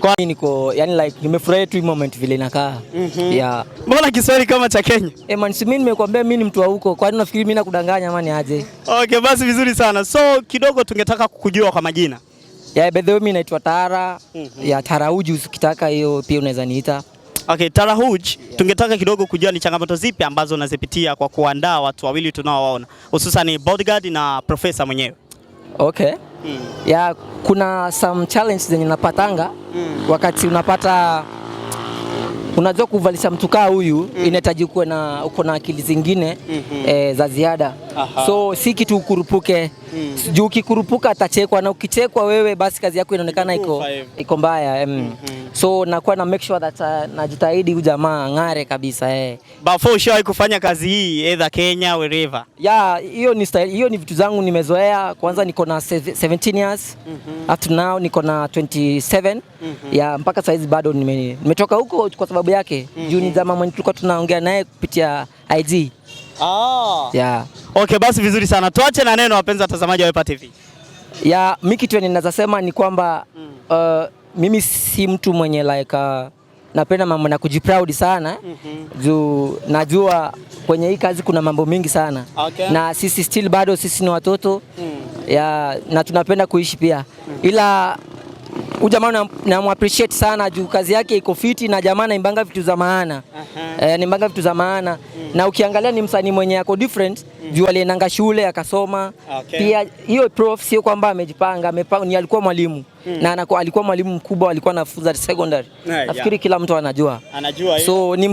Kwa niko yani like nimefurahi tu moment vile inakaa. Yeah. Mbona Kiswahili kama cha Kenya? Man, si mimi nimekuambia mimi ni mtu wa huko. Kwa nini unafikiri mimi nakudanganya ama ni aje? Okay, basi vizuri sana. So kidogo tungetaka kukujua kwa majina. Yeah, by the way mimi naitwa Tara. Yeah, Tara Uji ukitaka hiyo pia unaweza niita. Okay, Tara Uji, tungetaka kidogo kujua ni changamoto zipi ambazo unazipitia kwa kuandaa watu wawili tunaowaona, hususan bodyguard na profesa mwenyewe. Okay. Yeah, kuna some challenge zenye napatanga wakati unapata unajua kuvalisha mtu kaa huyu inahitaji kuwe na uko na akili zingine za ziada. So si kitu ukurupuke. Juu ukikurupuka atachekwa na ukichekwa wewe basi kazi yako inaonekana iko mbaya. So nakuwa na make sure that najitahidi huyu jamaa ng'are kabisa. Before ushawahi kufanya kazi hii either Kenya wherever? Yeah, hiyo ni style, hiyo ni vitu zangu nimezoea. Kwanza niko na 17 years. Up to now niko na 27. Yeah, mpaka saizi bado nimetoka huko kwa sababu yake. Juu ni jamaa mwenye tulikuwa tunaongea naye kupitia IG. Yeah. Okay, basi vizuri sana. Tuache na neno wapenzi watazamaji wa Wepa TV. Yeah, mimi kitu ninaweza sema ni kwamba mimi si mtu mwenye like napenda mambo na kujiproud sana. Juu najua kwenye hii kazi kuna mambo mingi sana. Na sisi still bado sisi ni watoto. Yeah, na tunapenda kuishi pia. Ila huyu jamaa na appreciate sana juu kazi yake iko fiti na jamaa anaimbanga vitu za maana. Nimbanga vitu za maana. Na ukiangalia ni msanii mwenye yako different juu aliendanga shule akasoma. Pia hiyo prof sio kwamba amejipanga, ni alikuwa mwalimu. Na alikuwa mwalimu mkubwa, alikuwa anafunza secondary. Nafikiri kila mtu anajua. So ni